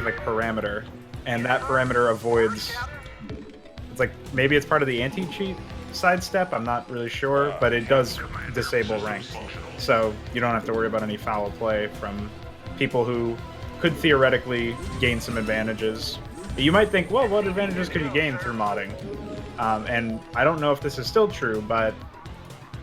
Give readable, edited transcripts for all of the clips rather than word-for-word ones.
specific parameter, and that parameter avoids. It's like maybe it's part of the anti-cheat sidestep. I'm not really sure, but it does disable ranked, so you don't have to worry about any foul play from people who could theoretically gain some advantages. You might think, well, what advantages could you gain through modding? And I don't know if this is still true, but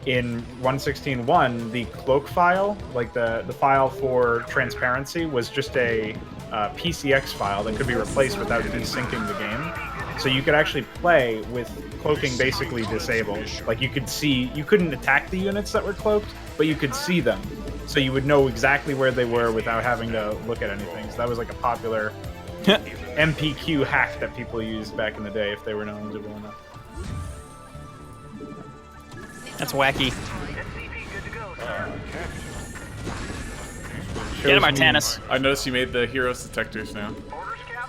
in 1.16.1, the cloak file, like the file for transparency, was just a PCX file that could be replaced without desyncing the game. So you could actually play with cloaking basically disabled. Like you couldn't attack the units that were cloaked, but you could see them. So you would know exactly where they were without having to look at anything. So that was like a popular MPQ hack that people used back in the day if they were knowledgeable enough. That's wacky. Get him, Artanis. I noticed you made the heroes detectors now.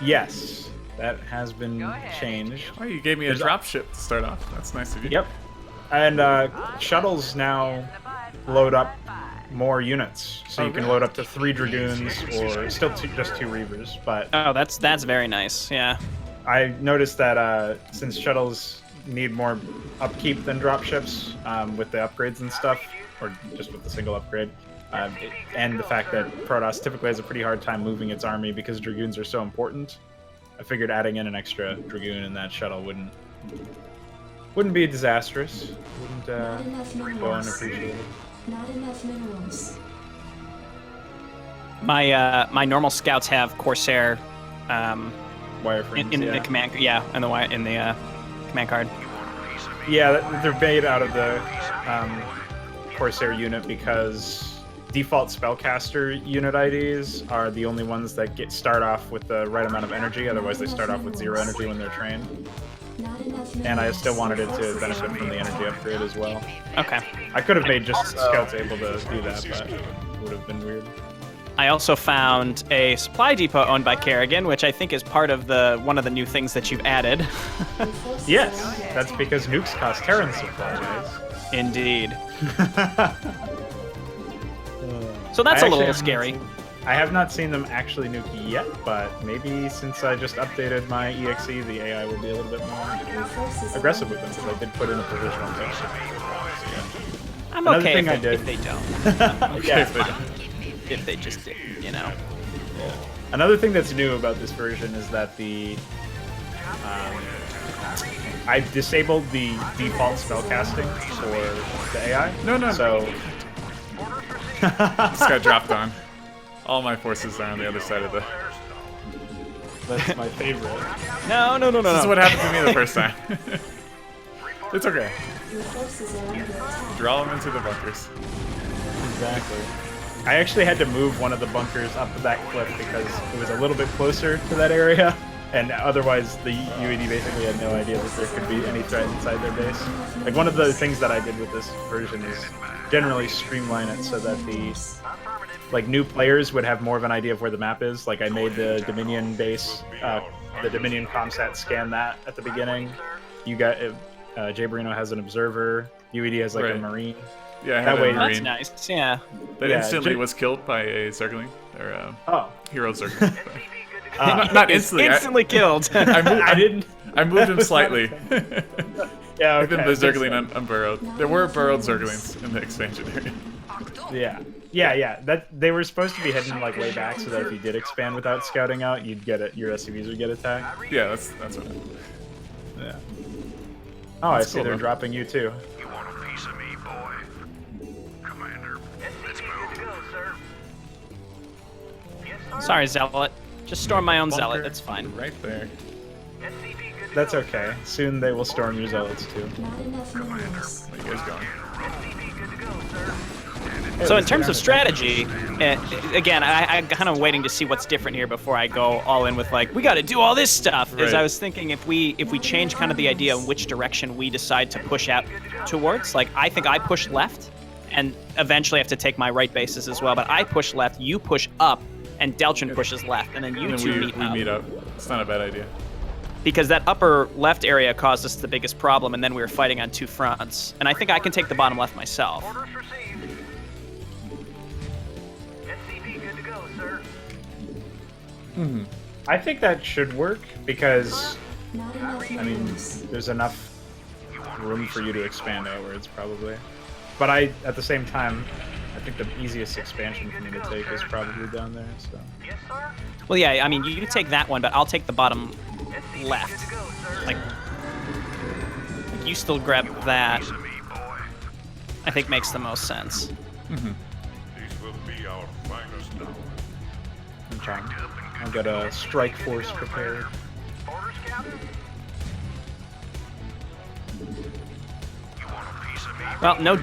Yes, that has been changed. Oh, you gave me a dropship to start off. That's nice of you. Yep. And shuttles now load up more units, so you can load up to 3 Dragoons or still just 2 Reavers. But oh, that's very nice. Yeah. I noticed that since shuttles need more upkeep than dropships with the upgrades and stuff, or just with the single upgrade, and the fact that Protoss typically has a pretty hard time moving its army because Dragoons are so important, I figured adding in an extra Dragoon in that shuttle wouldn't be disastrous. Wouldn't go unappreciated. Not enough minerals. My normal scouts have Corsair Wireframes, in the command, in the command card. Yeah, they're made out of the Corsair unit because default spellcaster unit IDs are the only ones that start off with the right amount of energy. Otherwise, they start off with 0 energy when they're trained. And I still wanted it to benefit from the energy upgrade as well. Okay. I could have made just scouts able to do that, but it would have been weird. I also found a supply depot owned by Kerrigan, which I think is part of one of the new things that you've added. Yes, that's because nukes cost Terran supply, guys. Indeed. So that's a little scary. I have not seen them actually nuke yet, but maybe since I just updated my EXE, the AI will be a little bit more aggressive with them, because I did put in a provisional fix. I'm okay if they don't. I'm okay if they don't. If they just did, you know. Yeah. Another thing that's new about this version is that I've disabled the default spellcasting for the AI. No. So Just got dropped on. All my forces are on the other side of the... That's my favorite. No. This is what happened to me the first time. It's okay. Draw them into the bunkers. Exactly. I actually had to move one of the bunkers up that cliff because it was a little bit closer to that area, and otherwise the UED basically had no idea that there could be any threat inside their base. Like, one of the things that I did with this version is generally streamline it so that the new players would have more of an idea of where the map is. Like, I made the Dominion base, the Dominion comsat scan that at the beginning. You got Jay Barino has an observer. UED has like a marine. Yeah, I had a marine. That's nice. Yeah. That instantly was killed by a Zergling, or hero Zergling. Not instantly. Instantly killed. I moved him slightly. Yeah, okay. Within the Zergling unburrowed. There were burrowed Zerglings in the expansion area. Yeah. That they were supposed to be hidden like way back, so that if you did expand without scouting out, you'd get it. Your SCVs would get attacked. Yeah, that's what. Yeah. Oh, I see cool, they're though. dropping you too. You want a piece of me, boy? Commander, let's move. Sorry, Zealot. Just storm my own Bunker Zealot. That's fine. Right there. That's okay. Soon they will storm your zealots too. Not enough minerals. Where you guys going? So in terms of strategy, again, I'm kind of waiting to see what's different here before I go all in with like, we got to do all this stuff. As I was thinking, if we change kind of the idea of which direction we decide to push out towards, like I think I push left, and eventually I have to take my right bases as well. But I push left, you push up, and Deltron pushes left, and then you two meet up. It's not a bad idea. Because that upper left area caused us the biggest problem, and then we were fighting on 2 fronts. And I think I can take the bottom left myself. I think that should work because Not enough I mean minerals. there's enough room for you to expand outwards probably. But at the same time, I think the easiest expansion for me to take is probably down there. So Well, yeah, I mean, you take that one, but I'll take the bottom left. Like, you still grab that. I think makes the most sense. These will be our finest hour. okay. I'll get a strike force prepared. Orders, Captain? You want a piece of me? Well, no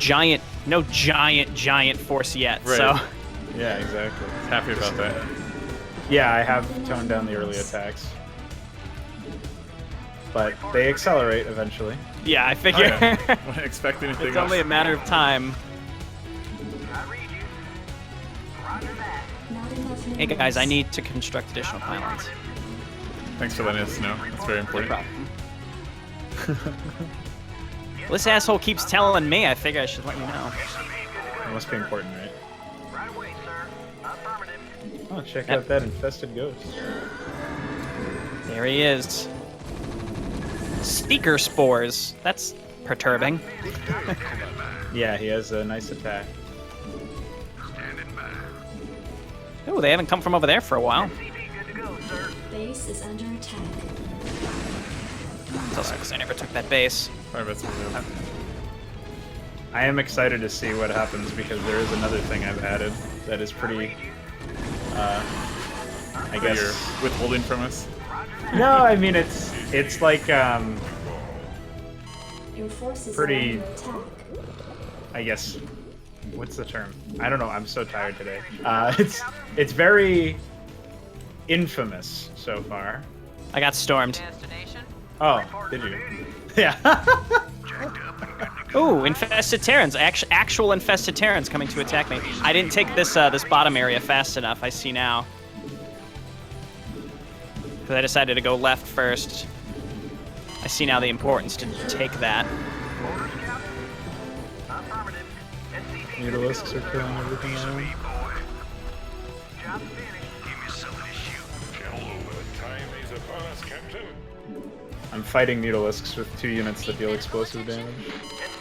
giant force yet. Right. So Yeah, exactly. Happy about that. Yeah, I have toned down the early attacks. But they accelerate eventually. yeah, I Oh, figure yeah. Wouldn't expect anything it's else. only a matter of time. I read you. Roger that. Not enough minerals. Hey guys, I need to construct additional pylons. Thanks for letting us know. That's very No important. problem. Well, this asshole keeps telling me. I figure I should let you know. It must be important, right? Right away, sir. Affirmative. Oh, check out that infested ghost. There he is. Seeker spores. That's perturbing. Yeah, he has a nice attack. Standing by. Oh, they haven't come from over there for a while. CP good to go, sir. Base is under attack. It's also because I never took that base. Sorry about that. I am excited to see what happens because there is another thing I've added that is pretty, I You're guess. withholding from us. No, I mean it's like Your forces Pretty- are under attack. I guess what's the term? I don't know. I'm so tired today. It's very infamous so far. I got stormed. Oh, did you? Yeah. Ooh, infested Terrans. Actual infested Terrans coming to attack me. I didn't take this this bottom area fast enough. I see now. Because I decided to go left first. I see now the importance to take that. Orders, Captain? Affirmative. SCP Mutalisks are killing everything around. boy. Job's finished. Give me something to shoot. Tell over the time is upon us, Captain. I'm fighting Mutalisks with 2 units that deal explosive damage.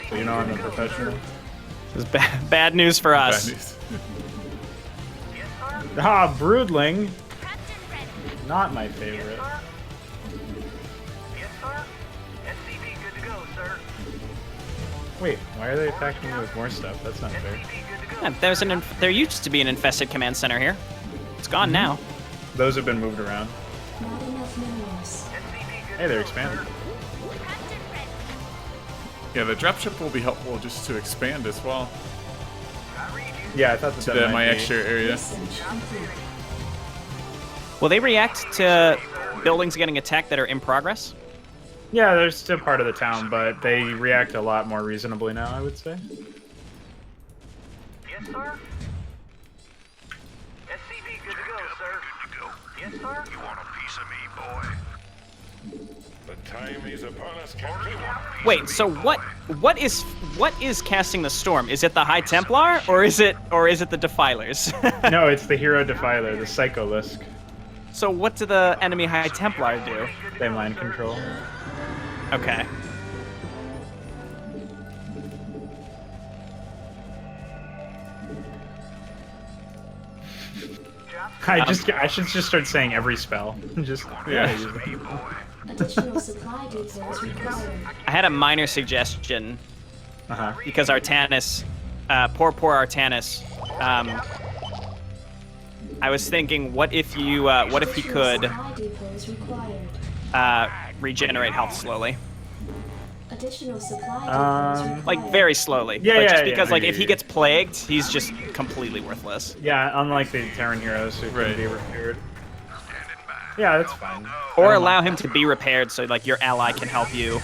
So you know I'm a professional. This is bad news for Bad us. news. Yes, sir. Ah, Broodling. Not my favorite. Yes, sir. SCP good to go, sir. Wait, why are they attacking me with more stuff? That's not fair. Yeah, there used to be an infested command center here. It's gone now. Those have been moved around. Not enough minerals. Hey, they're expanding. Yeah, the dropship will be helpful just to expand as well. Yeah, I thought that, To that might my be. extra area. Research complete. Will they react to buildings getting attacked that are in progress? Yeah, they're still part of the town, but they react a lot more reasonably now, I would say. Yes, sir. SCP good to go, sir. Good to go. Yes, sir. You want a piece of me, boy? The time is upon us, Captain. Wait, so what is casting the storm? Is it the High Templar or is it the Defilers? No, it's the Hero Defiler, the Psycholisk. So what do the enemy High Templar do? They mind control. Okay. I should just start saying every spell. Just Yeah. Additional supply depots required. I had a minor suggestion Uh-huh. because Artanis, poor Artanis. I was thinking, what if he could Supply depots required. regenerate health slowly, Additional supply depots required. like very slowly. Yeah, like, yeah, just yeah. because like if he gets plagued, he's just completely worthless. Yeah, unlike the Terran heroes who Right. can be repaired. Yeah, that's fine. Or allow him to be repaired so like your ally can help you.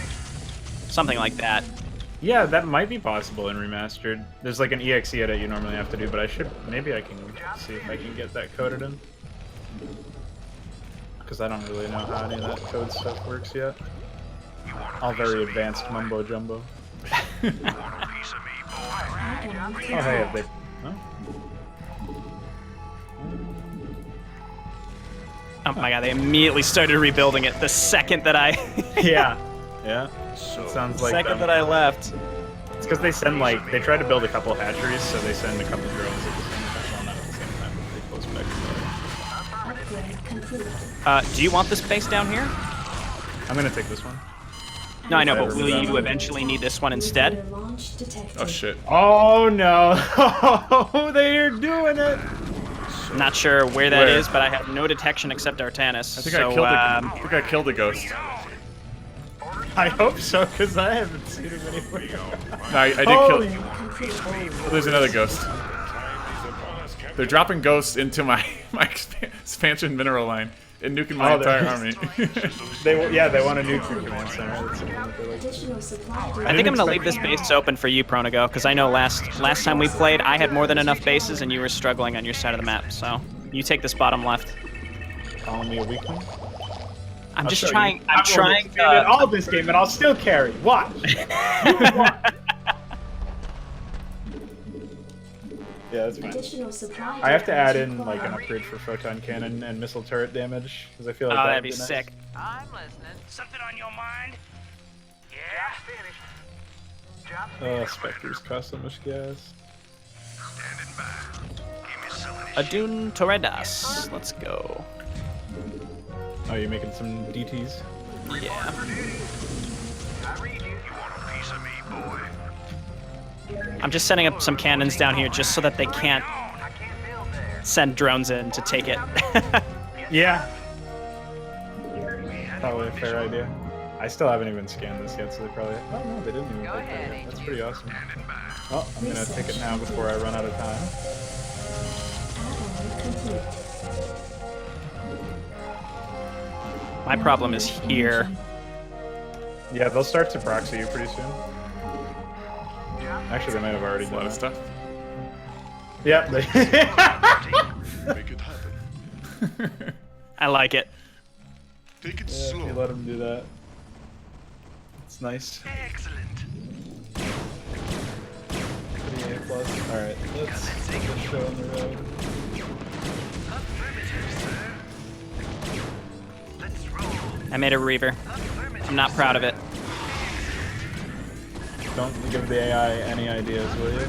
Something like that. Yeah, that might be possible in Remastered. There's like an EXE edit you normally have to do, but maybe I can see if I can get that coded in. Because I don't really know how any of that code stuff works yet. All very advanced mumbo jumbo. Add-on Oh, complete. hey, have they... Oh. Oh my god, they immediately started rebuilding it the second that I Yeah. Yeah. It sounds like second them. that I left. It's because they send like they try to build a couple hatcheries, so they send a couple drones at the same time. Well, not at the same time, but they close back together. Upgrade complete. Do you want this base down here? I'm gonna take this one. No, I know, but will you eventually need this one instead? Launch detected. Oh shit. Oh no! They're doing it. Not sure where that Where? is, but I have no detection except Artanis. I think I killed the ghost. I hope so, because I haven't seen him anywhere. No, I did Holy kill. Complete. Oh, there's another ghost. They're dropping ghosts into my expansion mineral line and nuking my Oh, they're- entire army. They want a nuke your command center. That's something that they like. Additional supply I depot. think I'm gonna leave this base open for you, Pronago, because I know last time we played, I had more than enough bases and you were struggling on your side of the map. So you take this bottom left. Calling me a weakling. I'm I'll just show you. trying. I'm I will trying. expand it all this game, and I'll still carry. Watch. Yeah, that's fine. Additional supply I have to depots add in like an required. upgrade for photon cannon and missile turret damage because I feel like Oh, that'd that'd be nice. sick. I'm listening. Something on your mind? Yeah? Finished. Spectres cost so much gas. Standing by. Give me some of this Adun Torredas. Let's go. Oh, you're making some DTs? Yeah. I read you. You want a piece of me, boy? I'm just setting up some cannons down here just so that they can't I can't build there. send drones in to take it. Yeah. Probably a fair idea. I still haven't even scanned this yet, so they probably. Oh no, they didn't even take that yet. That's pretty awesome. Oh, I'm gonna take it now before I run out of time. Add-on complete. My problem is here. Yeah, they'll start to proxy you pretty soon. Actually, they might have already A done lot of it. stuff. Yep. They Make it happen. I like it. Take it Yeah, if you slow. let them do that. It's nice. Excellent. Pretty A+. Alright, let's get the show on the road. Let's roll. I made a Reaver. I'm not proud of it. Don't give the AI any ideas, will you?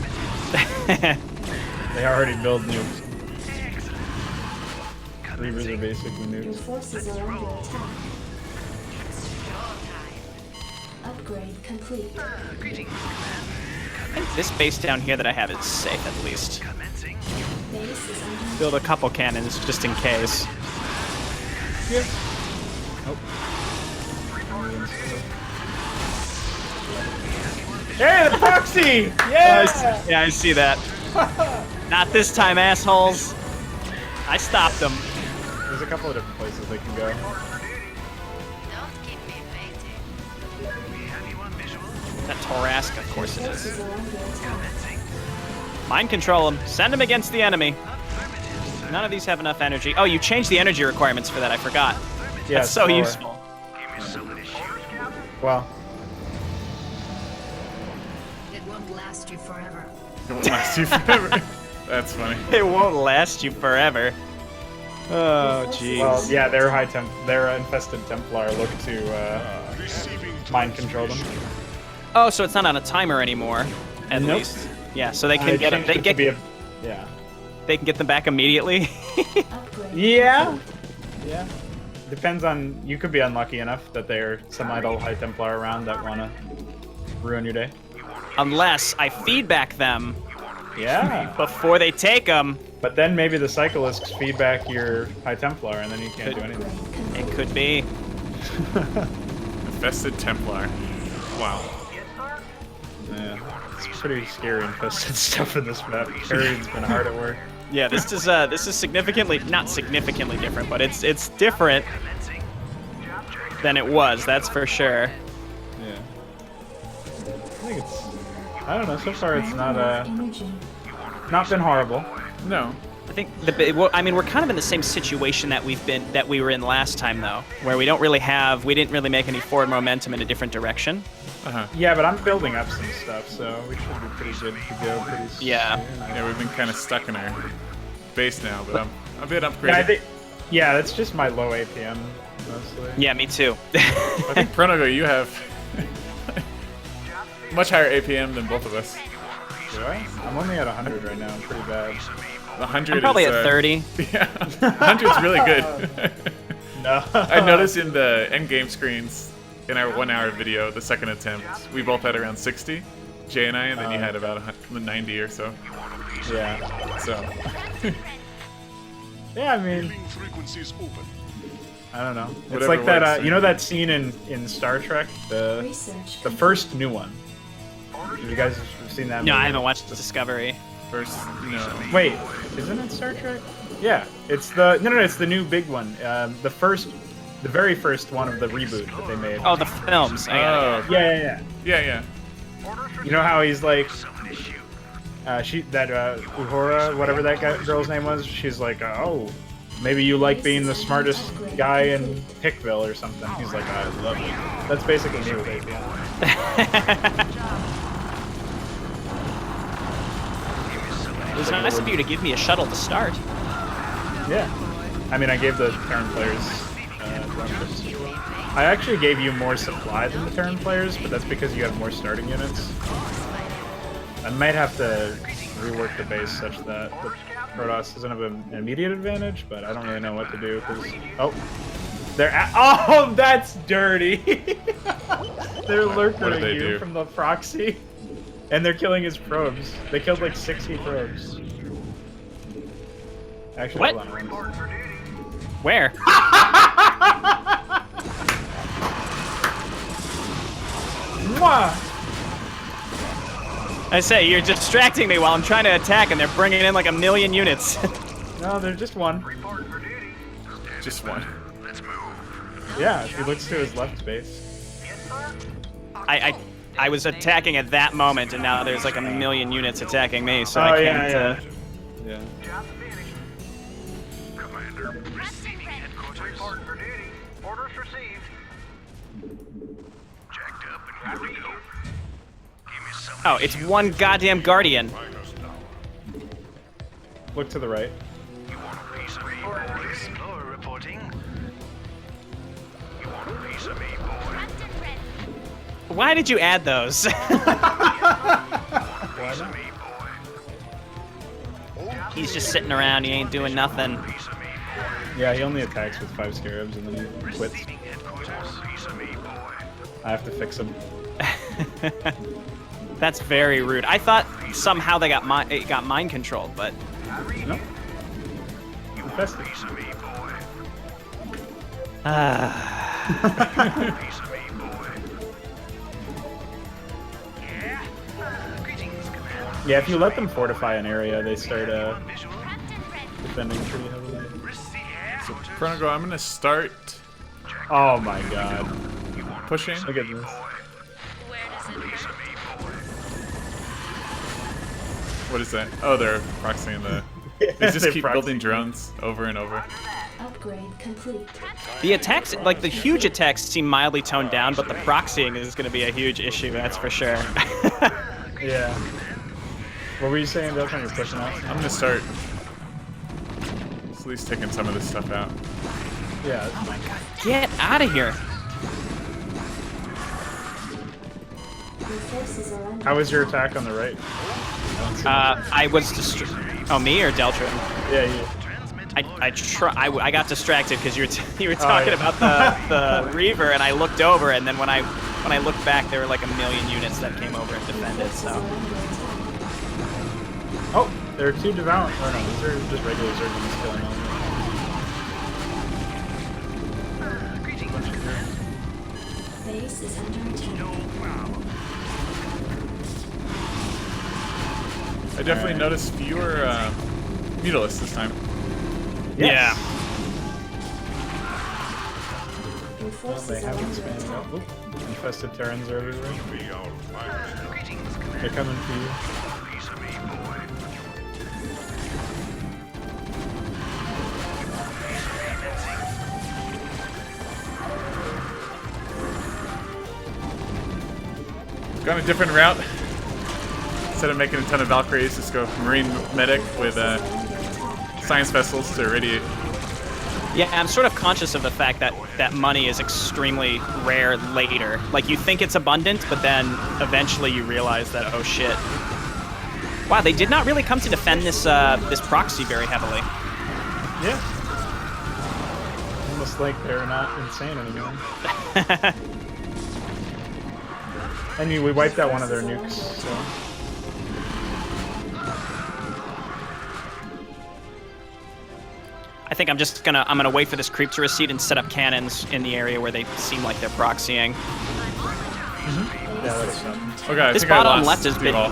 They already build nukes. Reavers are basically Your nukes. forces are under attack. Upgrade complete. I think this base down here that I have is safe at least. Base is under Build a couple cannons just in case. Hey, the proxy! Yeah! Yeah, I see that. Not this time, assholes. I stopped them. There's a couple of different places they can go. Don't keep me waiting. That Torask, of course it is. forces are under attack. Mind control them. Send them against the enemy. None of these have enough energy. Oh, you changed the energy requirements for that. I forgot. Yeah, That's so slower. useful. Well, It won't last you forever. It won't last you forever. That's funny. It won't last you forever. Oh, jeez. well, yeah, their infested Templar look to mind control them. Oh, so it's not on a timer anymore, at Nope. least. Yeah, so they I can get changed they it to get be a- yeah. they can get them back immediately. Upgrade. Yeah. Yeah. Depends on. You could be unlucky enough that there's some idle High Templar around that want to ruin your day. Unless I feedback them Yeah. before they take them. But then maybe the Cyclists feedback your High Templar, and then you can't do anything. Upgrade complete. It could be. Infested Templar. Wow. Yeah. It's pretty scary infested stuff in this map. Kerrigan's been hard at work. Yeah, this is significantly not significantly different, but it's different than it was. That's for sure. Yeah. I think it's. I don't know. So far, it's Energy. not been horrible. No. I think I mean we're kind of in the same situation that we were in last time though, where we didn't really make any forward momentum in a different direction. Yeah, but I'm building up some stuff, so we should be pretty good to go pretty soon. Yeah. Yeah, we've been kind of stuck in our base now, but I'm a bit upgraded. Yeah, Yeah, that's just my low APM mostly. Yeah, me too. I think Pronogo, you have much higher APM than both of us. Do I? I'm only at 100 right now. I'm pretty bad. 100 I'm probably is, at 30. Yeah, 100's really good. No. I noticed in the end game screens in our 1 hour video, the second attempt, we both had around 60, Jay and I, and then you had about 90 or so. Yeah. So, Yeah, I mean, Leaving frequencies open. I don't know. It's Whatever like that. works. You know that scene in Star Trek, the Research. first new one. Have you guys seen that? No, movie? I haven't watched Discovery. first, no. Wait, isn't it Star Trek? Yeah, it's the no, it's the new big one. The very first one of the reboot that they made. Oh, the films. I got it. Oh, Yeah. yeah. You know how he's like, Uhura, whatever that girl's name was. She's like, oh, maybe you like being the smartest guy in Hickville or something. He's like, I love it. That's basically me with APM. It was nice of you to give me a shuttle to start. Yeah. I mean, I gave the Terran players breakfast. I actually gave you more supply than the Terran players, but that's because you have more starting units. I might have to rework the base such that the Protoss doesn't have an immediate advantage, but I don't really know what to do because oh, that's dirty. They're lurkering they you do? from the proxy, and they're killing his probes. They killed like 60 probes. Actually, What? hold on one second. Where? Mwah! I say, you're distracting me while I'm trying to attack, and they're bringing in like a million units. No, there's just one. Just one. Yeah, if he looks to his left base. I was attacking at that moment, and now there's like a million units attacking me, so I can't. Yeah. Commander, receiving headquarters. For duty. Orders received. Jacked up and here we go. Give me some. Oh, it's one goddamn Guardian. Find us now. Look to the right. You want a piece of me, boy? Explorer reporting. You want a piece of me, boy? Why did you add those? Piece of me, boy. He's just sitting around, he ain't doing nothing. Piece of me, boy. Yeah, he only attacks with 5 scarabs and then he quits. Receiving headquarters. Piece of me, boy. I have to fix him. That's very rude. I thought somehow they got it got mind controlled, but No? Infested. Piece of me, boy. Piece of me, boy. Yeah. Greetings, Commander. Yeah, if you let them fortify an area, they start Visual. defending pretty heavily. Receive. Pronogo, I'm gonna start Oh my god. pushing. Look at this. Piece of me, boy. What is that? Oh, they're proxying the. They just They keep proxy. building drones over and over. Upgrade complete. the attacks, like the huge attacks, seem mildly toned down, but the proxying is going to be a huge issue, that's for sure. Yeah. What were you saying, Deltron? You're pushing out? I'm gonna start at least taking some of this stuff out. Yeah, that's fine. Get out of here. Your forces are under How was your attack on the right? I was Oh, me or Deltron? Yeah, yeah. I got distracted because you were talking yeah. about the Reaver, and I looked over, and then when I looked back, there were like a million units that came over and defended. So Oh, there are 2 devout. Oh no, these are just regular Zergans killing them. base is under attack. I definitely noticed fewer mutalisks this time. Yes. Your Well, forces they are haven't under expanded attack. out. Oop. Infested Terrans are everywhere. Be all fire. Greetings, They're coming for you. piece of me, boy. Gone a different route. Instead of making a ton of Valkyries, just go Marine Medic with Forces are under attack. Science Vessels to irradiate. Yeah, I'm sort of conscious of the fact that that money is extremely rare later. Like, you think it's abundant, but then eventually you realize that, oh shit. Wow, they did not really come to defend this this proxy very heavily. Yeah. Almost like they're not insane anymore. And we wiped out one of their nukes, so. I think I'm just gonna wait for this creep to recede and set up cannons in the area where they seem like they're proxying. Yeah, that'll stop. Okay, I This think I bottom lost left is big. Duval.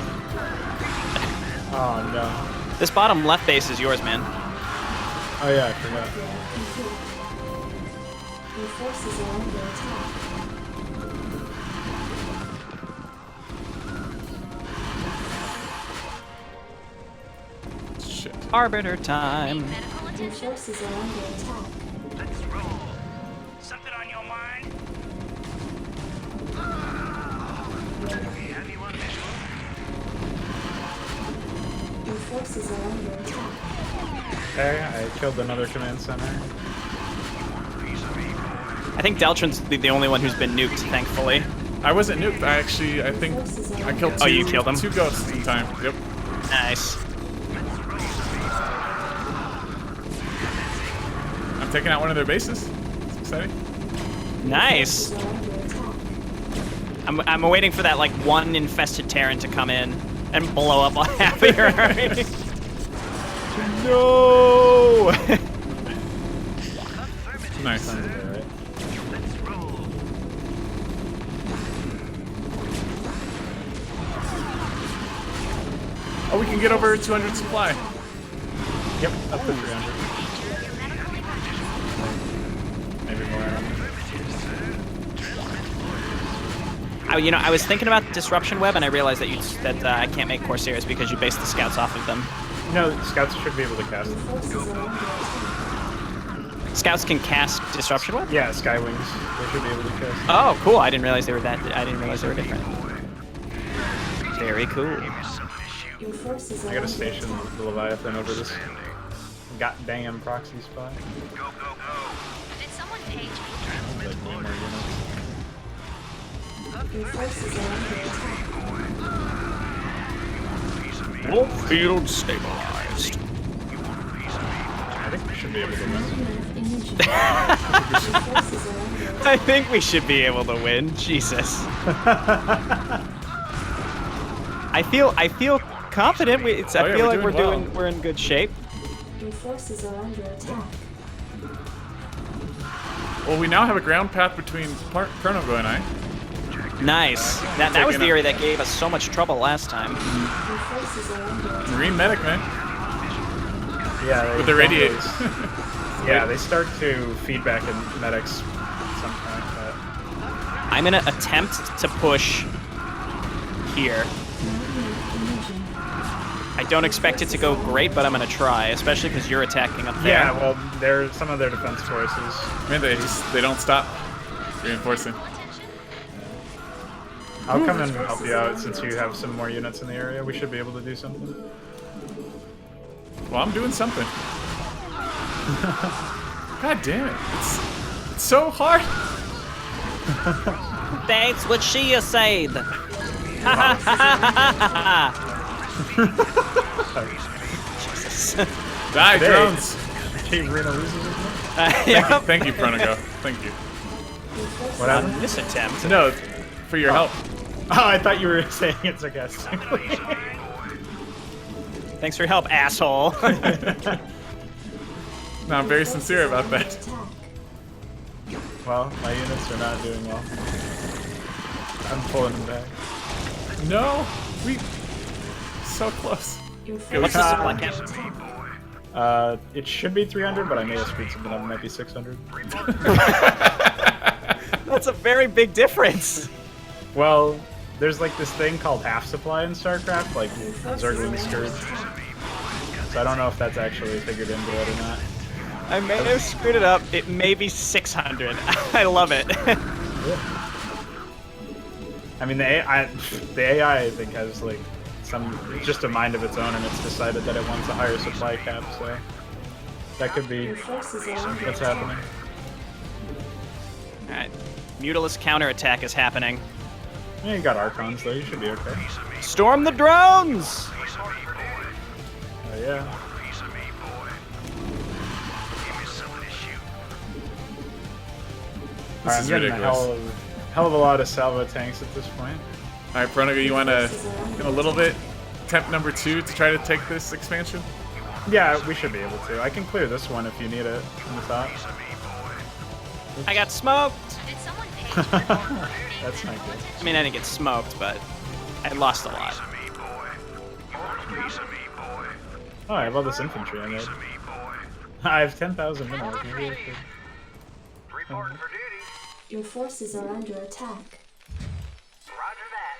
Oh no. This bottom left base is yours, man. Oh yeah, I forgot. Your forces are under attack. Shit. Arbiter time. Your forces are under attack. Let's roll. Something on your mind? We have you on visual. Your forces are under attack. Okay, I killed another command center. I think Deltron's the only one who's been nuked, thankfully. I wasn't nuked. I think I killed two. Oh, you killed them? 2 ghosts in time. Yep. Nice. I'm taking out one of their bases. It's exciting. Nice. Forces are under attack. I'm waiting for that like one infested Terran to come in and blow up all half of your army. No. Nice. Let's roll. Oh, we can get over 200 supply. Yep, up to 300. Maybe more. I was thinking about disruption web, and I realized that I can't make Corsairs because you base the scouts off of them. No, scouts should be able to cast Your them. forces are under attack. Scouts can cast disruption web. Yeah, Skywings. They should be able to cast. Oh, cool! I didn't realize they were that. I didn't realize they were different. Very cool. Your forces are I gotta under station attack. the Leviathan over this goddamn proxy spot. Go, go, go. Did someone page me? Like, way more units. Your forces are under attack. Wolf field stabilized. I think we should be able to win. Enough imaging. Your forces are under attack. I think we should be able to win. Jesus. I feel confident. Oh, yeah, I feel we're like we're doing well. we're in good shape. Your forces are under attack. Well, we now have a ground path between Chronogo and I. Nice. That was the area that gave us so much trouble last time. Your forces are under attack. Marine medic, man. Yeah, they With the don't radiators. always- Yeah, they start to feedback in medics sometimes. But I'm gonna attempt to push here. Imaging. I don't expect it to go great, but I'm gonna try, especially because you're attacking up there. yeah, well, they're some of their defense forces. Man, they don't stop reinforcing. I'll come and help you out since you have some more units in the area. We should be able to do something. Well, I'm doing something. God damn it. It's so hard. That's what she said. Die, Hey. drones. Team Reno loses it? Yep. Thank you, Chronogo. Thank you. What happened? This attempt. No, for your help. Oh, I thought you were saying it sarcastically. Thanks for your help, asshole. No, I'm very sincere about that. Well, my units are not doing well. I'm pulling them back. No, we so close. What's the supply cap? It should be 300, but I may have screwed something up. It might be 600. That's a very big difference. Well, there's like this thing called half supply in StarCraft, like Zergling Scourge. So I don't know if that's actually figured into it or not. I may have screwed it up. It may be 600. I love it. I mean, the AI I think has like just a mind of its own, and it's decided that it wants a higher supply cap. So That could be Your forces are under what's attack. happening. All right. Mutilus counterattack is happening. Yeah, you got Archons though. You should be okay. Storm the drones! Oh yeah. Piece of me, boy. Give me some of this shoot. All right, is I'm getting a ridiculous. hell of a lot of salvo tanks at this point. All right, Pronago, you want to in a little bit attempt number 2 to try to take this expansion? Yeah, we should be able to. I can clear this one if you need it from the top. I got smoked! Did someone page my order? That's not good. I mean, I didn't get smoked, but I lost a lot. Me, boy. You want a piece of me, boy? Oh, I have all this infantry I made. Piece of me, boy. I have 10,000 minerals. Maybe I should. Reporting for duty. Your forces are under attack. Roger that.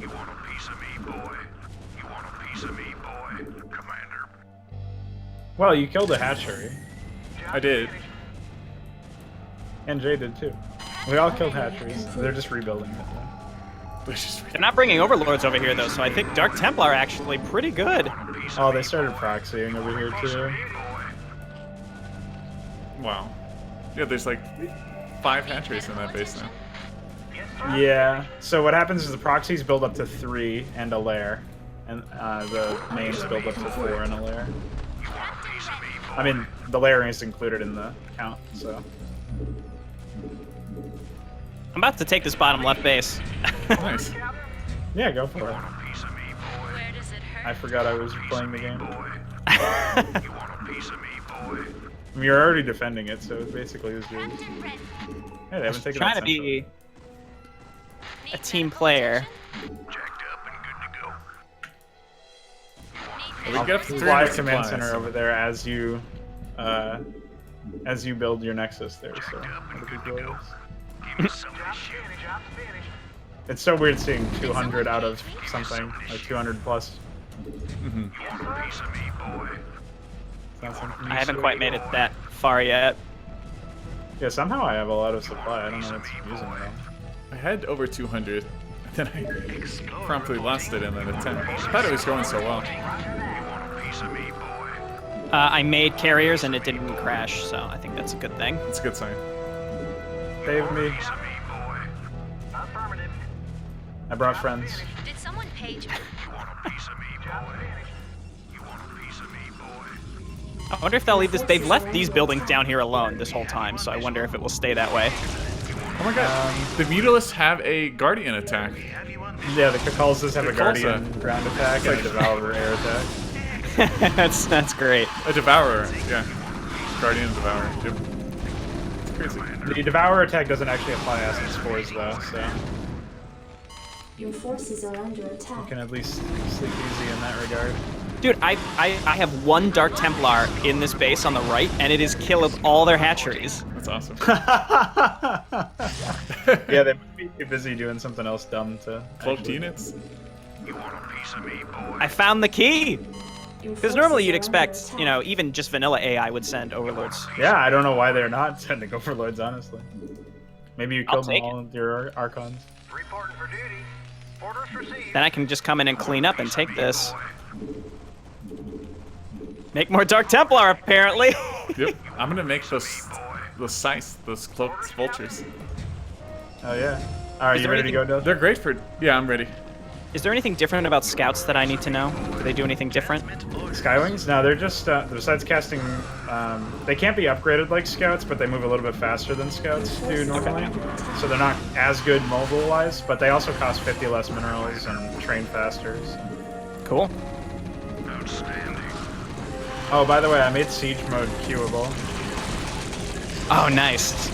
You want a piece of me, boy? You want a piece of me, boy? Commander. Well, you killed a hatchery, I did. and Jay did too. We all killed hatcheries. They're just rebuilding it. Let's just They're not bringing overlords over here, though, so I think Dark Templar are actually pretty good. Oh, they started proxying over here too. Wow. Yeah, there's like 5 hatcheries in that base now. Yeah. So what happens is the proxies build up to 3 and a lair, and the mains build up to 4 and a lair. I mean, the layering is included in the count, so. I'm about to take this bottom left base. Nice. Yeah, go for it. Where does it hurt? I forgot I was playing the game. You want a piece of me, boy? I mean, you're already defending it, so it basically is yours. Hey, they haven't taken Trying that to be a team player. Jacked up and good to go. We get up to I'll 300 fly command supplies. center over there as you build your nexus there. So what a big deal it is. Give me some of this shoot. It's so weird seeing 200 out of something like 200 plus. Mhm. You want a piece of me, boy? It's not something you I haven't see. quite made it that far yet. Yeah, somehow I have a lot of supply. I don't know what's using it on. I had over 200, then I promptly lost it in that attempt. I thought it was going so well. You want a piece of me, boy? I made carriers and it didn't crash, so I think that's a good thing. It's a good sign. Save me. Piece of me, boy. Affirmative. I brought friends. Did someone page me? You want a piece of me, boy? You want a piece of me, boy? I wonder if they'll leave this. They've left these buildings down here alone this whole time, so I wonder if it will stay that way. Oh my god. The Mutalists have a Guardian attack. Yeah, the Kakalsas have a Kakalsa. Guardian ground attack and a Devourer air attack. that's great. A Devourer, yeah. Guardian Devourer. Yep. It's crazy. The Devourer attack doesn't actually apply Essence Spores though, so Your forces are under you attack. can at least sleep easy in that regard. Dude, I have one Dark Templar in this base on the right, and it is killed all their hatcheries. That's awesome. Yeah, they might be too busy doing something else dumb to. Cloaked actually- units. You want a piece of me, boy? I found the key! Your Because normally forces you'd are expect, under you know, attack. even just vanilla AI would send overlords. Yeah, I don't know why they're not sending overlords, honestly. Maybe you I'll killed them take all with your Archons. Reporting for duty. Orders received. Then I can just come in and clean up and take this. Make more Dark Templar, apparently. Yep. I'm gonna make those scythes, those cloaked vultures. Oh yeah. Alright, Is you there ready to go, anything- Dust? They're great for. Yeah, I'm ready. Is there anything different about scouts that I need to know? Do they do anything different? Skywings? No, they're just, besides casting, they can't be upgraded like scouts, but they move a little bit faster than scouts do normally. So they're not as good mobile-wise, but they also cost 50 less minerals and train faster. So. Cool. Outstanding. Oh, by the way, I made siege mode queuable. Oh, nice.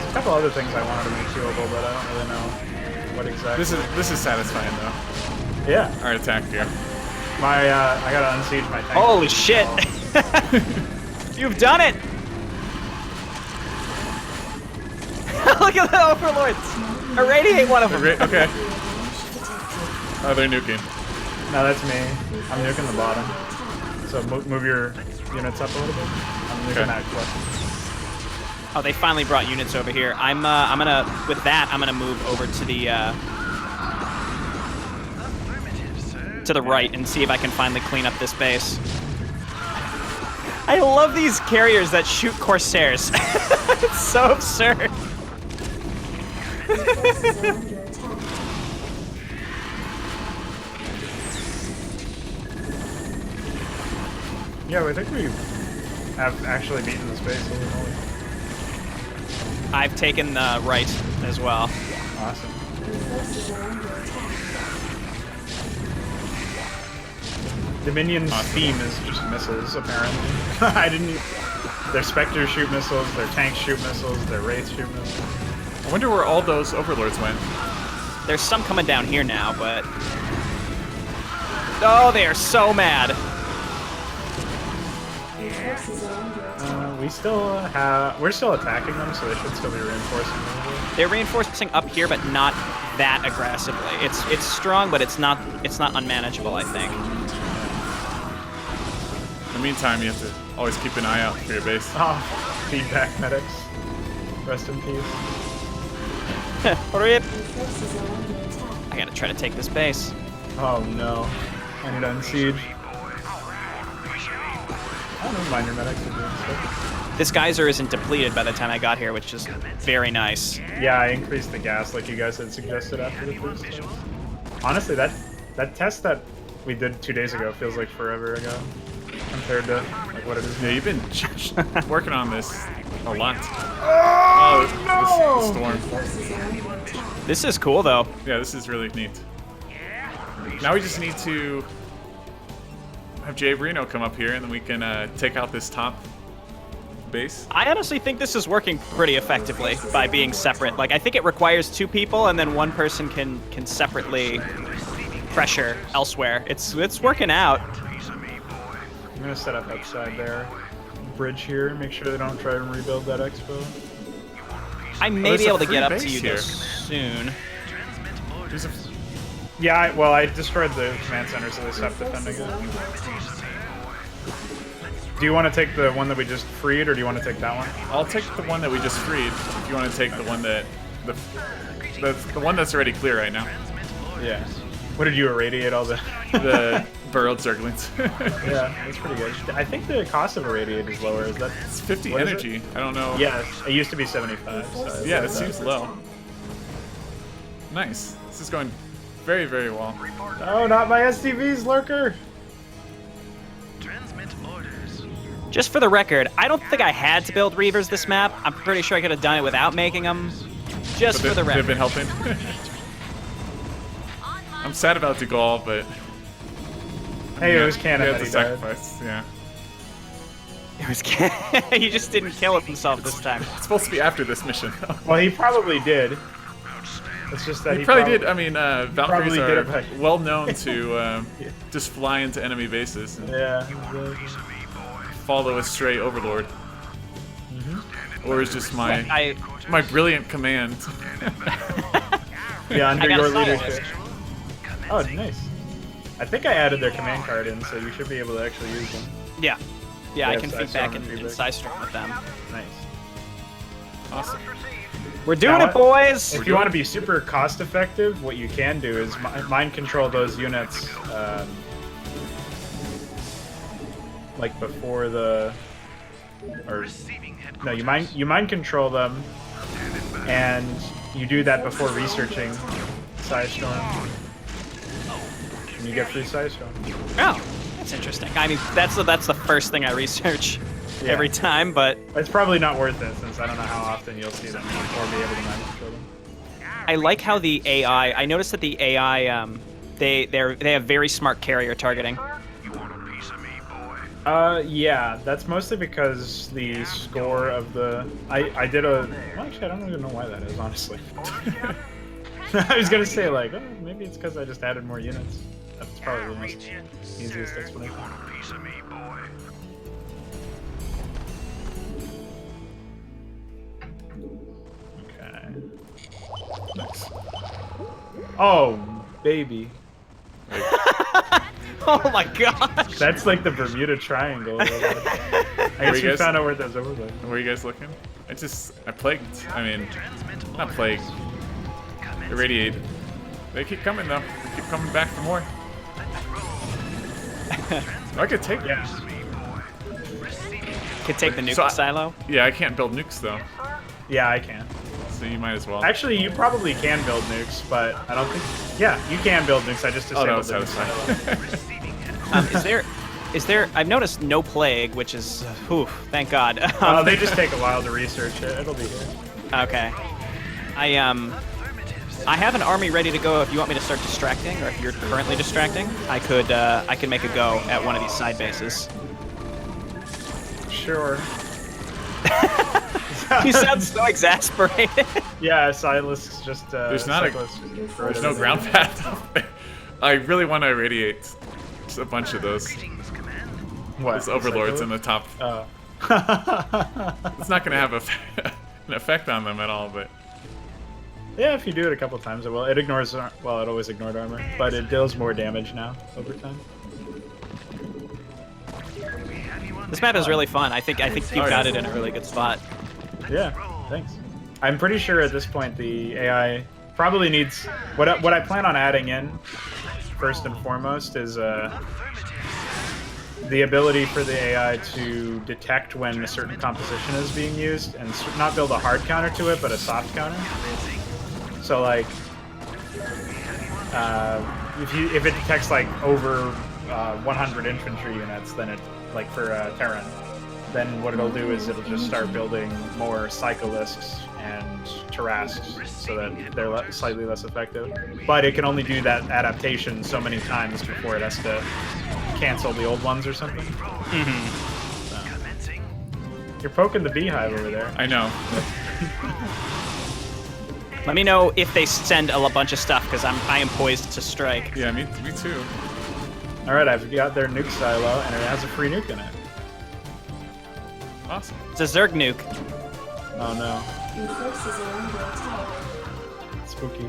A couple other things I wanted to make queuable, but I don't really know what exactly. This is satisfying though. Yeah, Our attack here. my I gotta unsiege my tank. Holy shit. You've done it! Look at the overlords! Irradiate one of them! Great. Okay. Protected. Oh, they're nuking. No, that's me. I'm nuking the bottom. So move your units up a little bit. I'm nuking Okay. that cliff. Oh, they finally brought units over here. I'm gonna, with that, I'm gonna move over to the to the right and see if I can finally clean up this base. I love these carriers that shoot Corsairs. It's so absurd. Your forces are under attack. Yeah, I think we have actually beaten this base. Holy moly. I've taken the right as well. Awesome. Your forces are under attack. Dominion's theme is just missiles, apparently. I didn't. Their Spectres shoot missiles, their tanks shoot missiles, their Wraiths shoot missiles. I wonder where all those overlords went. There's some coming down here now, but... Oh, they are so mad. Your forces are under attack. We still have. We're still attacking them, so they should still be reinforcing them. They're reinforcing up here, but not that aggressively. It's strong, but it's not unmanageable, I think. In the meantime, you have to always keep an eye out for your base. Oh, feedback medics. Rest in peace. Rip. Your forces are under attack. I gotta try to take this base. Oh no. I need to unsiege. I don't know, minor medics are doing stuff. This geyser isn't depleted by the time I got here, which is very nice. Yeah, I increased the gas like you guys had suggested after the first test. Honestly, that test that we did 2 days ago feels like forever ago compared to like what it is now. Yeah, you've been working on this a lot. Oh, this storm. Forces are under attack. This is cool, though. Yeah, this is really neat. Now we just need to have Jay Reno come up here, and then we can take out this top base. I honestly think this is working pretty effectively by being separate. Like, I think it requires 2 people, and then 1 person can separately pressure elsewhere. It's working out. I'm gonna set up outside there. Bridge here, make sure they don't try and rebuild that expo. I may there's be a able to free get up base to you here. this soon. There's a- Yeah, I destroyed the command center, so they stopped defending it. Do you want to take the one that we just freed, or do you want to take that one? I'll take the one that we just freed. If you want to take the one that the one that's already clear right now. Yeah. What did you irradiate all the? The burrowed zerglings. Yeah, that's pretty good. I think the cost of irradiate is lower. Is that? It's 50 What is energy. I don't know. Yeah, it used to be 75. So Yeah, it seems low. Nice. This is going very, very well. Oh, not my STVs, lurker. Transmit orders. Just for the record, I don't think I had to build Reavers this map. I'm pretty sure I could have done it without making them. Just But for the they've been record. helping. I'm sad about DeGaulle, but Hey, it was we canon had that to he died. sacrifice. Yeah. It was he just didn't kill himself this time. It's supposed to be after this mission. Well, he probably did. It's just that He probably did. I mean, Valkyries probably did are it by- well known to just fly into enemy bases and Yeah. follow a stray overlord. Or is just my brilliant command. Yeah, under I got your a side leadership. Oh, nice. I think I added their command card in, so you should be able to actually use them. Yeah. Yeah, I Yeah, can so I feed saw back him in feedback. Sidestorm with them. Nice. Awesome. We're doing Now, it, boys! If you want to be super cost effective, what you can do is mind control those units, like before the, or no, you mind control them, and you do that before researching Sidestorm, and you get free Sidestorm. Oh, that's interesting. I mean, that's the first thing I research Yeah. every time, but It's probably not worth it since I don't know how often you'll see them or be able to mind control them. I like how the AI. I noticed that the AI, they have very smart carrier targeting. You want a piece of me, boy? Yeah, that's mostly because the score of the I did a well, actually I don't even know why that is, honestly. I was gonna say like, oh, maybe it's because I just added more units. That's probably the most easiest explanation. Want a piece of me, boy? Okay. Nice. Oh, baby. Oh my gosh! That's like the Bermuda Triangle. I guess you we guys- found out where those overlays. Where are you guys looking? I plagued. I mean, not plagued. Irradiated. They keep coming though. They keep coming back for more. I could take Yeah. Could take the nuke So I- silo. Yeah, I can't build nukes though, Yeah, I can. so you might as well. Actually, you probably can build nukes, but I don't think. Yeah, you can build nukes. I just Oh, disabled no, the it's nuke outside. Is there? I've noticed no plague, which is, whew, thank God. Oh, they just take a while to research it. It'll be here. Okay. I have an army ready to go. If you want me to start distracting, or if you're currently distracting, I could make a go at one of these side bases. Sure. You sound so exasperated. Yeah, Silas just. There's not a- Cyclist There's no ground path up there. I really want to irradiate just a bunch of those. What? Those overlords in the top. Oh. It's not going to have an effect on them at all, but Yeah, if you do it a couple times, it will. It ignores. Well, it always ignored armor, but it deals more damage now over time. This map is really fun. I think you've got it in a really good spot. Yeah, thanks. I'm pretty sure at this point the AI probably needs what I plan on adding in first and foremost is the ability for the AI to detect when a certain composition is being used and not build a hard counter to it, but a soft counter. So like, if it detects like over 100 infantry units, then it like for Terran, then what it'll do is it'll just start building more Cyclisks and Tarrasques so that they're slightly less effective. But it can only do that adaptation so many times before it has to cancel the old ones or something. You're poking the beehive over there. I know. Let me know if they send a bunch of stuff, because I am poised to strike. Yeah, me too. All right, I've got their nuke silo, and it has a free nuke in it. Awesome. It's a Zerg nuke. Oh no, Your forces are under attack. spooky.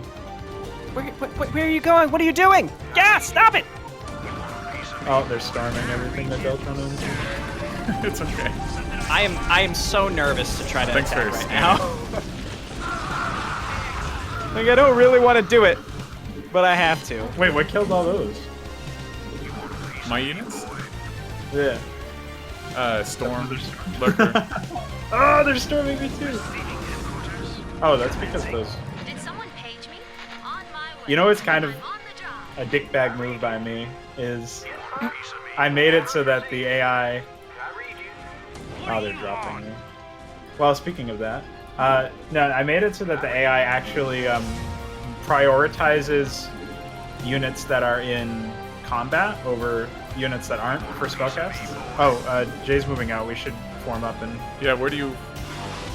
Where are you going? What are you doing? Yeah, stop it! Oh, they're storming everything that Deltron owns. It's okay. I am so nervous to try to Thanks attack for right scanning. now. Like, I don't really want to do it, but I have to. Wait, what killed all those? My units? Yeah. Storm, Lurker. Oh, they're storming me too. Oh, that's because those. Did someone page me? On my way. You know what's kind of I'm on the job. a dickbag move by me is I made it so that the AI. Oh, they're dropping me. Well, speaking of that, no, I made it so that the AI actually prioritizes units that are in combat over units that aren't for spellcasts. Oh, Jay's moving out. We should form up and Yeah, where do you...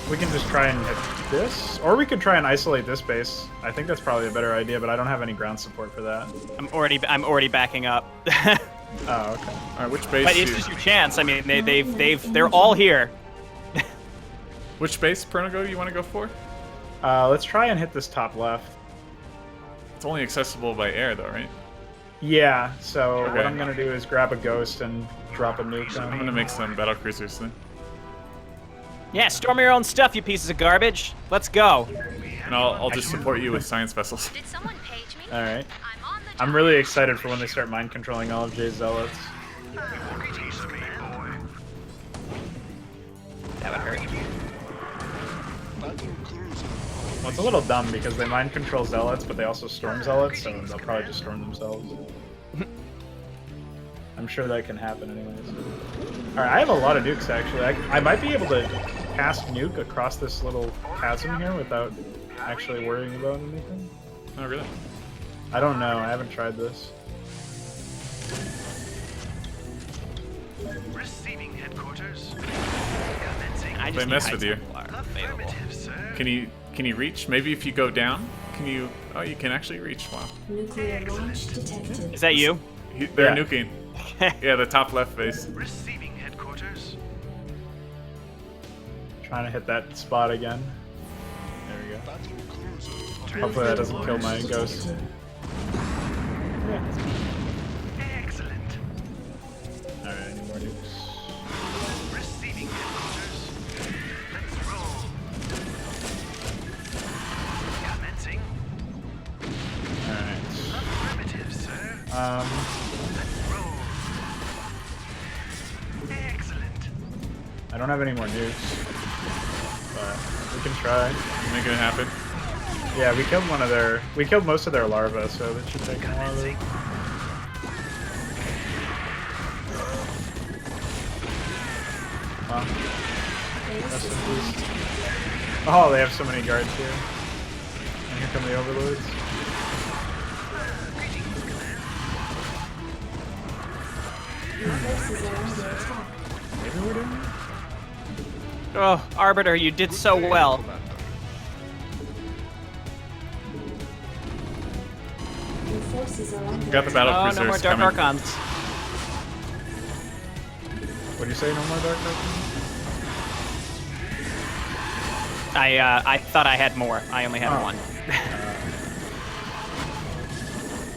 we can just try and hit this, or we could try and isolate this base. I think that's probably a better idea, but I don't have any ground support for that. I'm already backing up. Oh, okay. Alright, which base But do it's you... just your chance. I mean, they're all here. Which base, Pronogo, do you want to go for? Let's try and hit this top left. It's only accessible by air, though, right? Yeah, so Okay. what I'm gonna do is grab a ghost and drop a nuke I'm down. gonna make some battle cruisers then. Yeah, storm your own stuff, you pieces of garbage. Let's go. And I'll just support you with science vessels. Did someone page me? Alright. I'm on the job. I'm really excited for when they start mind controlling all of Jay's zealots. That would hurt. Well, it's a little dumb because they mind control zealots, but they also storm zealots, so they'll probably just storm themselves. I'm sure that can happen anyways. Alright, I have a lot of nukes actually. I might be able to cast nuke across this little chasm here without actually worrying about anything. Oh, really? I don't know, I haven't tried this. Receiving headquarters. I They just mess need with you. high tempo available. Affirmative, sir. Can you reach? Maybe if you go down, can you... Oh, you can actually reach. Wow. Nuclear launch detected. Is that you? They're Yeah. nuking. Yeah, the top left base. Receiving headquarters. Trying to hit that spot again. There we go. Hopefully that doesn't kill my ghost. Excellent. Alright, I need more nukes. Receiving headquarters. Let's roll. Commencing. Alright. Affirmative, sir. Um, Let's roll. I don't have any more nukes, but we can try. Make it happen. Yeah, we killed we killed most of their larvae, so that should take a while. Wow. Rest in peace. Oh, they have so many guards here. And here come the overlords. Your forces are under attack. Maybe we're doing it? Oh, Arbiter, you did so well. Your forces are under Got the battle Oh, cruisers no more Dark coming. Archons. What'd you say? No more Dark Archons? I thought I had more. I only had one.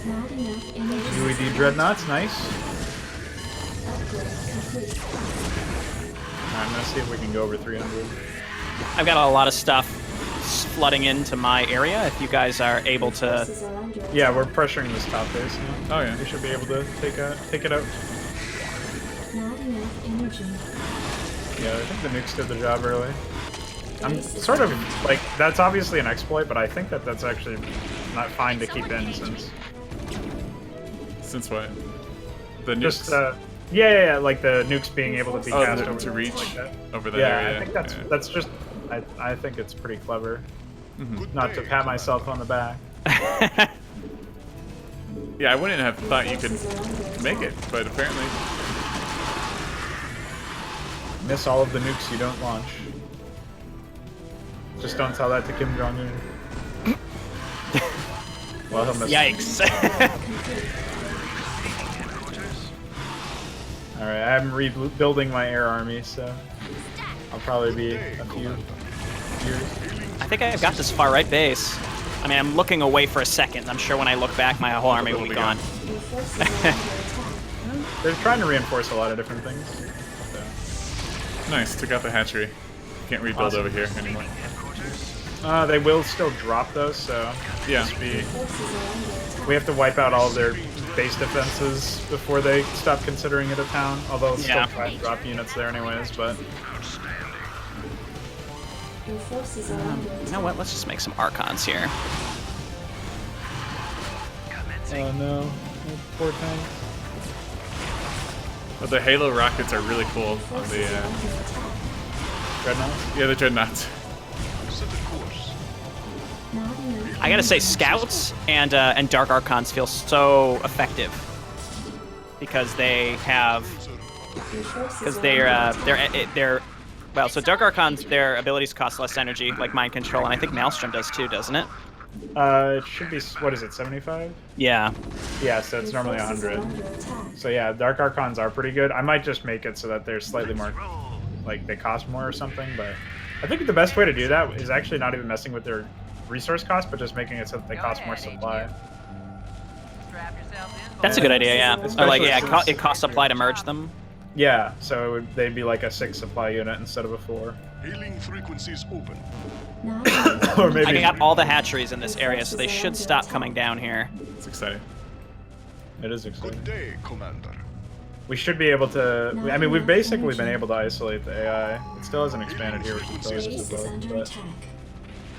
Not enough energy. UED dreadnoughts, nice. Upgrade complete. I'm gonna see if we can go over 300. I've got a lot of stuff flooding into my area. If you guys are able to, Forces are under attack. Yeah, we're pressuring this top base now. Oh yeah. We should be able to take it out. Not enough energy. Yeah, I think the nukes did the job early. I'm Base is sort of under like, that's obviously an exploit, but I think that that's actually not fine to keep in Since what? The nukes. just yeah, like the nukes being able to be Oh, cast to over reach like that. over that Yeah, area. I think that's just I think it's pretty clever. Mhm. Not to pat myself on the back. Yeah, I wouldn't have thought you could forces are under attack. make it, but apparently. Miss all of the nukes you don't launch. Just don't tell that to Kim Jong Un. Well, he'll miss. yikes. All right, I'm rebuilding my air army, so I'll probably be a few years. I think I've got this far right base. I mean, I'm looking away for a second. I'm sure when I look back, my whole army will be gone. Your forces are under attack. They're trying to reinforce a lot of different things. So. Nice, took out the hatchery. Can't rebuild Awesome. over here anymore. They will still drop those, so Yeah. just be. Forces are under attack. We have to wipe out all of their base defenses before they stop considering it a town. Although they'll Yeah. still try and drop units there anyways, but Your forces are under You attack. know what? Let's just make some Archons here. oh no, poor tank. But the Halo rockets are really cool on Forces the are under attack. Dreadnoughts. yeah, the dreadnoughts. Not enough I gotta say, Scouts and Dark Archons feel so effective because they have Your forces because are under they're well. So Dark Archons, their abilities cost less energy, like mind control, and I think Maelstrom does too, doesn't it? It should be, what is it, 75? Yeah. Yeah, so it's Your normally forces are 100. under attack. So yeah, Dark Archons are pretty good. I might just make it so that they're slightly more, like they cost more or something, but I think the best way to do that is actually not even messing with their resource cost, but just making it so that they cost more supply. That's a good idea, yeah. Or like, yeah, Especially it costs supply to merge them. Yeah, so they'd be like a 6 supply unit instead of a 4. Hailing frequencies open. Not enough Or I maybe got all the hatcheries in this area, so they should stop coming down here. It's exciting. it is exciting. Good day, Commander. We should be able to. I mean, we've basically been able to isolate the AI. It still hasn't expanded here, which is probably base just is above, under but attack.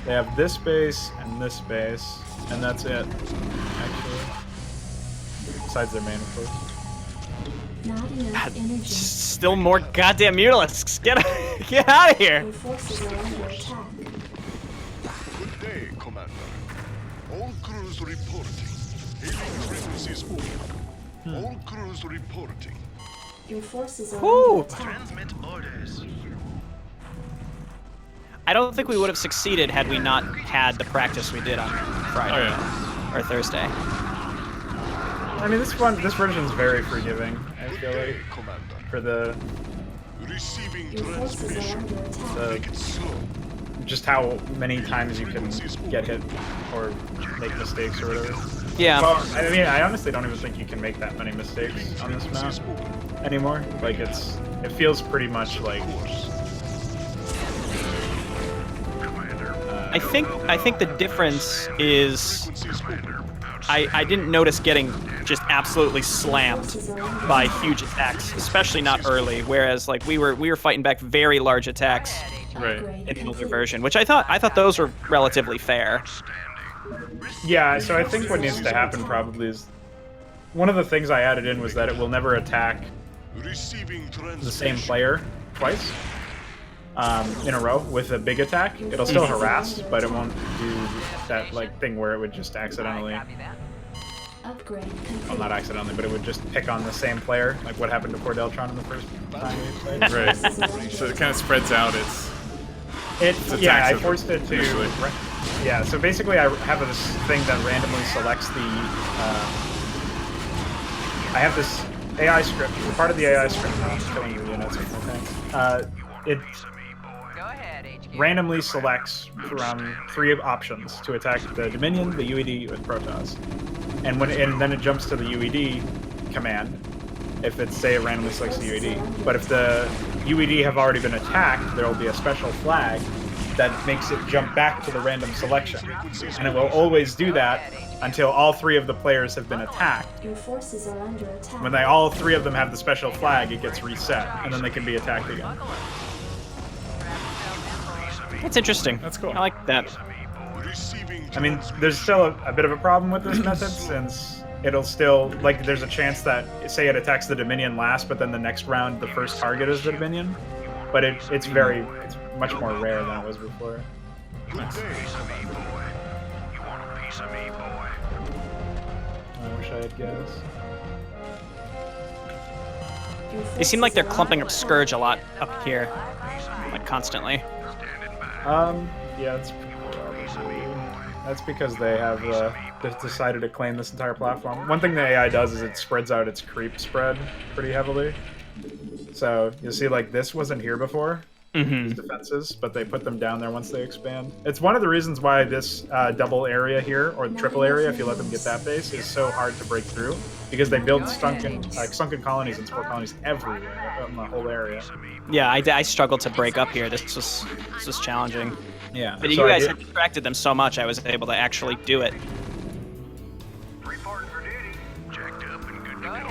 they have this base and this base, and that's it. Actually, besides their main, of course. Not enough energy. Still more goddamn mutalisks. Get out of here. Your forces are under attack. Good day, Commander. All crews reporting. Hailing frequencies open. All crews reporting. Your forces are Whew. under attack. Transmit orders. I don't think we would have succeeded had we not had the practice we did on Friday Oh yeah. or Thursday. I mean, this version is very forgiving. I feel like Commander. for the Receiving Your forces are transmission. under attack. the Make it slow. just how many times you can get hit or make mistakes or whatever. Yeah. Well, I mean, I honestly don't even think you can make that many mistakes on this map anymore. Like it feels pretty much like. I think the difference is Frequencies open. I didn't notice getting just absolutely slammed by huge attacks, especially not early. Whereas like we were fighting back very large attacks Right. in the older version, which I thought those were relatively fair. Yeah, so I think what needs to happen probably is one of the things I added in was that it will never attack the same player twice in a row with a big attack. It'll still harass, but it won't do that like thing where it would just accidentally, Upgrade well, complete. not accidentally, but it would just pick on the same player, like what happened to poor Deltron in the first time we played. Right. So it kind of spreads out. Yeah, I attacks forced it to. initially. Yeah, so basically, I have this thing that randomly selects the. I have this AI script. Part of the AI script. No, I'm killing you, units with my tanks. It randomly selects from 3 options to attack the Dominion, the UED, with Protoss, and then it jumps to the UED command. If it's, say, it randomly selects the UED. But if the UED have already been attacked, there will be a special flag that makes it jump back to the random selection. And it will always do that until all 3 of the players have been attacked. Your forces are under attack. When all 3 of them have the special flag, it gets reset, and then they can be attacked again. That's interesting. That's cool. I like that. I mean, there's still a bit of a problem with this method, since it'll still, like, there's a chance that, say it attacks the Dominion last, but then the next round, the first target is the Dominion. But it's much more rare than it was before. I wish I had gas. Your They seem like they're forces are clumping under up Scourge a lot up here, like constantly. Yeah, that's because they have decided to claim this entire platform. One thing the AI does is it spreads out its creep spread pretty heavily. So you'll see, like, this wasn't here before, these defenses, but they put them down there once they expand. It's one of the reasons why this double area here, or the triple area, if you let them get that base, is so hard to break through, because they build sunken colonies and spore colonies everywhere in the whole area. Yeah, I struggled to break up here. This was challenging. Yeah, But you so guys have distracted them so much, I was able to actually do it. Reporting for duty. Jacked up and good to go.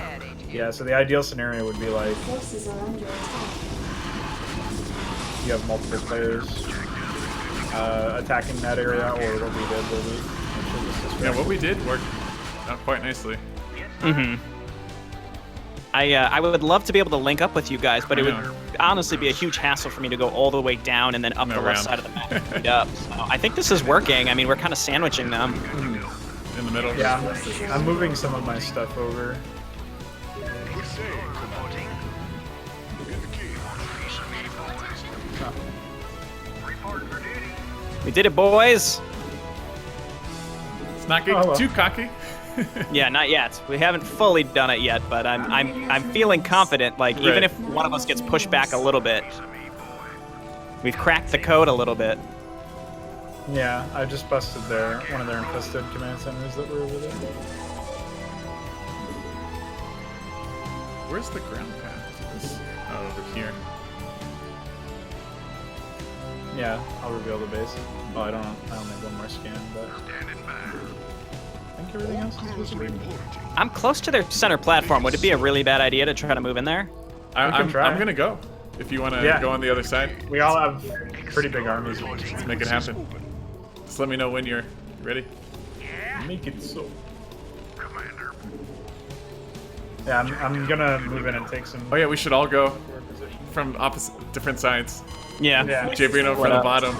Yeah, so the ideal scenario would be like forces are under attack. you have multiple players attacking that area, or what we did, where we actually just Yeah, distracted. what we did worked out quite nicely. I would love to be able to link up with you guys, but it would Yeah. honestly be a huge hassle for me to go all the way down and then up No, the left around. side of the map and meet up. So I think this is working. I mean, we're kind of sandwiching them. In the middle. Yeah, I'm moving some of my stuff over. We did it, boys. It's not getting Oh, well. too cocky. Yeah, not yet. We haven't fully done it yet, but I'm feeling confident. Like even Right. if one of us gets pushed back a little bit, we've cracked the code a little bit. Yeah, I just busted one of their infested command centers that were over there. Where's the ground path? Oh, over here. Yeah, I'll reveal the base. Oh, I only have one more scan, but I think everything else is visible. I'm close to their center platform. Would it be a really bad idea to try to move in there? I'm try. gonna go. If you want to Yeah. go on the other side, We all have pretty big armies. let's make it happen. Just let me know when you're ready. Make it so. Commander. Yeah, I'm gonna move in and take some. Oh yeah, we should all go position. from different sides. Yeah. Yeah. Jay Brino What from the up? bottom.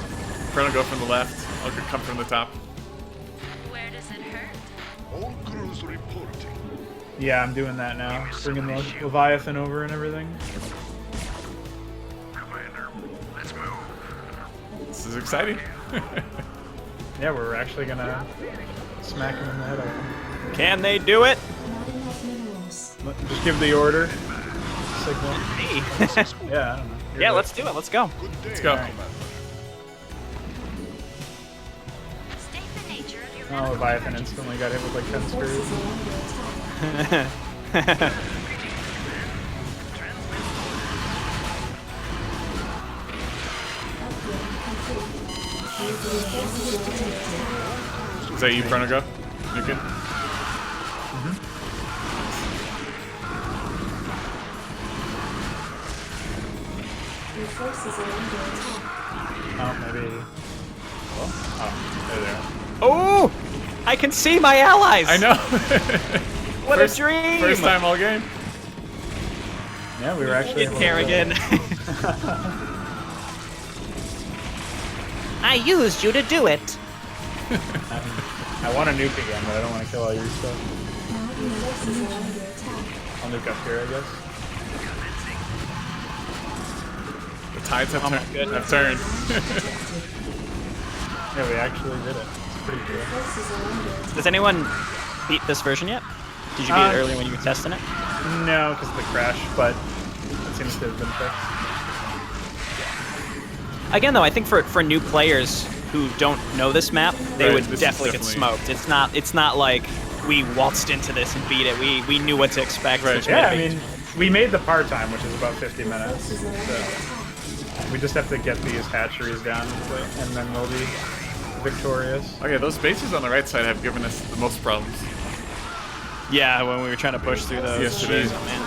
Frono go from the left. I'll come from the top. Where does it hurt? All crews reporting. Yeah, I'm doing that now. Bringing the Leviathan over and everything. Commander, let's move. This is exciting. Yeah, we're actually gonna smack him in the head. I think. Can they do it? Not enough minerals. Just give the order. Signal. Hey. Yeah, I don't know. You're Yeah, good. let's do it. Let's go. Let's go. Alright. State the nature of your Oh, Leviathan instantly got hit with like 10 Forces screws. are under attack. Upgrade complete. Your forces are under attack. Is that you, Frono go? You good? Your forces are under attack. Oh, maybe. Oh, there they are. Oh! I can see my allies! I know. What a dream! First time all game. Yeah, we were actually. Get able to- Kerrigan. I used you to do it. I want to nuke again, but I don't want to kill all your stuff. Now your forces are under attack. I'll nuke up here, I guess. The tides have, good. have turned. Yeah, we actually did it. It's pretty cool. Forces are under attack. Does anyone beat this version yet? Did you beat it earlier when you were testing it? No, because of the crash, but it seems to have been fixed. Again, though, I think for new players who don't know this map, they Right, would this is definitely get smoked. It's not like we waltzed into this and beat it. We knew what to expect. Right. Which made Yeah, it I big. mean, we made the par time, which is about 50 minutes. Forces are under So attack. we just have to get these hatcheries down, and then we'll be victorious. Okay, those bases on the right side have given us the most problems. Yeah, when we were trying to push through those. Yesterday. Jeez, oh, man.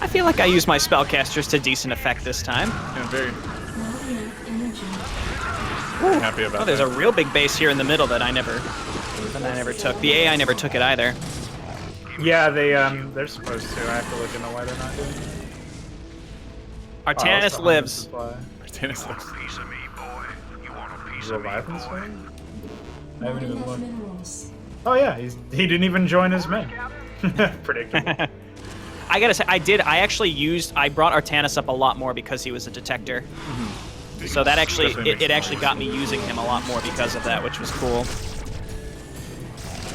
I feel like I used my spellcasters to decent effect this time. Yeah, I'm very, Not enough energy. very happy about Oh, there's a that. real big base here in the middle that I never took. The AI never took it either. Yeah, they're supposed to. I have to look into why they're not doing it. Artanis Oh, lives. supply. Tennis looks- Piece of me, boy. You want a piece Is of me? Leviathan swing? I Not haven't even enough looked. minerals. Oh yeah, he didn't even join his men. Predictable. I gotta say, I brought Artanis up a lot more because he was a detector. So that actually, Definitely it makes actually got me using him a lot more because of that, which was cool.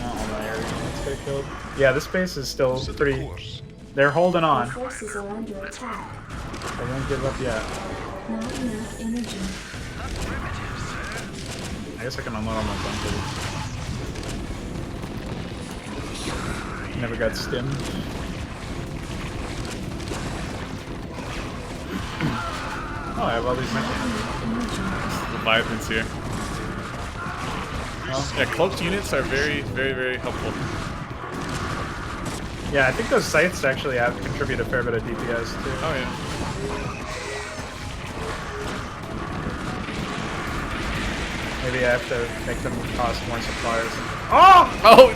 Oh, my area units get killed. Yeah, this base is still pretty. They're holding Your on. forces are under attack. They won't give up yet. Not enough energy. I guess I can unload all my bunkers. Never got stimmed. Oh, I have all these mechanisms. Leviathans here. Oh. Yeah, cloaked units are very, very, very helpful. Yeah, I think those sites actually have contribute a fair bit of DPS too. Oh yeah. Maybe I have to make them cost more supply or something. Oh! Oh,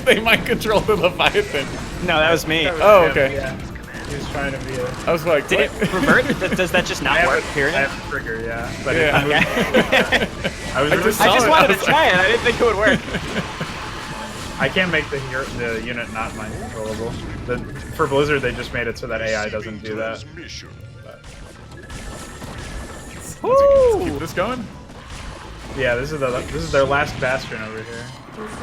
they might control the Leviathan. No, that was me. That was Oh, him, okay. Yeah. He was trying to be a. I was like, Did it what? revert? Does that just I not have work? a- Period. I have a trigger, yeah. But Yeah. it, I was I really just I saw just it. wanted I to was try it. I didn't think it would work. I can't make the unit not mind controllable. For Blizzard, they just made it so that AI doesn't do that. But, Let's keep this going. yeah, this is their last bastion over here.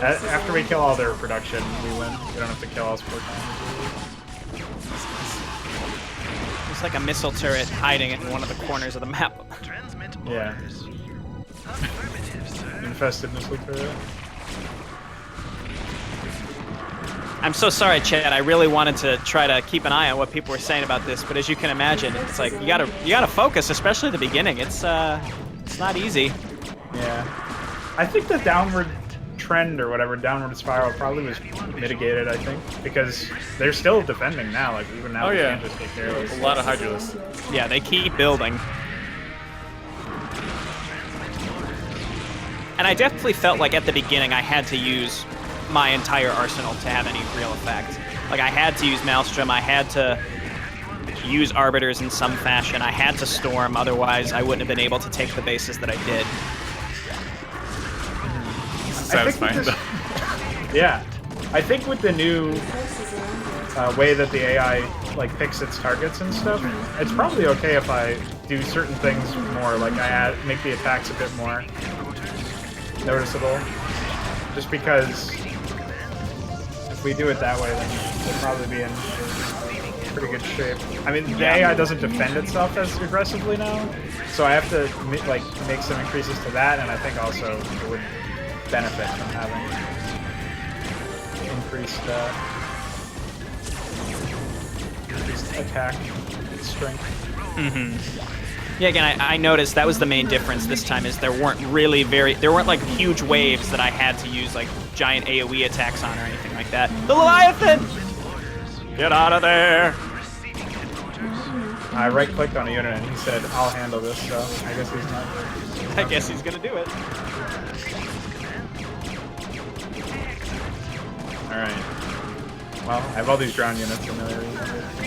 After we kill all their production, we win. We don't have to kill us 4 times. It's like a missile turret hiding in one of the corners of the map. Transmit Yeah. orders. Affirmative, sir. Infested missile turret. I'm so sorry, Chad. I really wanted to try to keep an eye on what people were saying about this, but as you can imagine, it's like you gotta focus, especially at the beginning. It's not easy. Yeah. I think the downward trend or whatever, downward spiral probably was mitigated, I think, because they're still defending now. Like, even now, Oh, we yeah. can't just take care of A it. lot of Hydralisks. Yeah, they keep building. And I definitely felt like at the beginning I had to use my entire arsenal to have any real effect. Like, I had to use Maelstrom, I had to use Arbiters in some fashion, I had to Storm, otherwise I wouldn't have been able to take the bases that I did. Satisfying with though. this- Yeah. I think with the new Forces are under attack. way that the AI like picks its targets and stuff, it's probably okay if I do certain things more, like make the attacks a bit more noticeable. Just because if we do it that way, then we'll probably be in pretty good shape. I mean, the AI doesn't defend itself as aggressively now, so I have to make some increases to that, and I think also it would benefit from having increased attack strength. Yeah, again, I noticed that was the main difference this time, is there weren't like huge waves that I had to use like giant AoE attacks on or anything like that. The Leviathan! Get out of there! Not enough I right-clicked on a unit and he said, "I'll handle this." So I guess he's not. I guess he's gonna do it. All right. Well, I have all these ground units in there.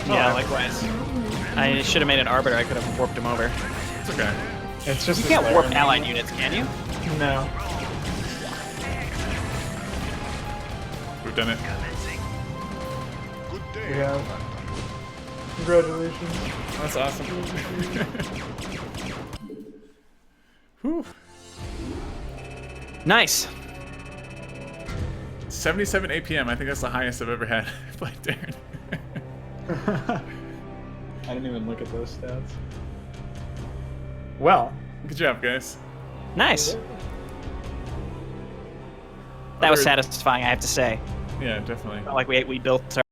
Yeah, likewise. I should have made an arbiter. I could have warped him over. It's okay. It's just You this can't warp layer. allied units, can you? No. We've done it. We have. Congratulations. That's awesome. Whew. Nice. 77 APM. I think that's the highest I've ever had played Darren. I didn't even look at those stats. Well, Good job, guys. Nice. That was satisfying, I have to say. Yeah, definitely. Felt like we built our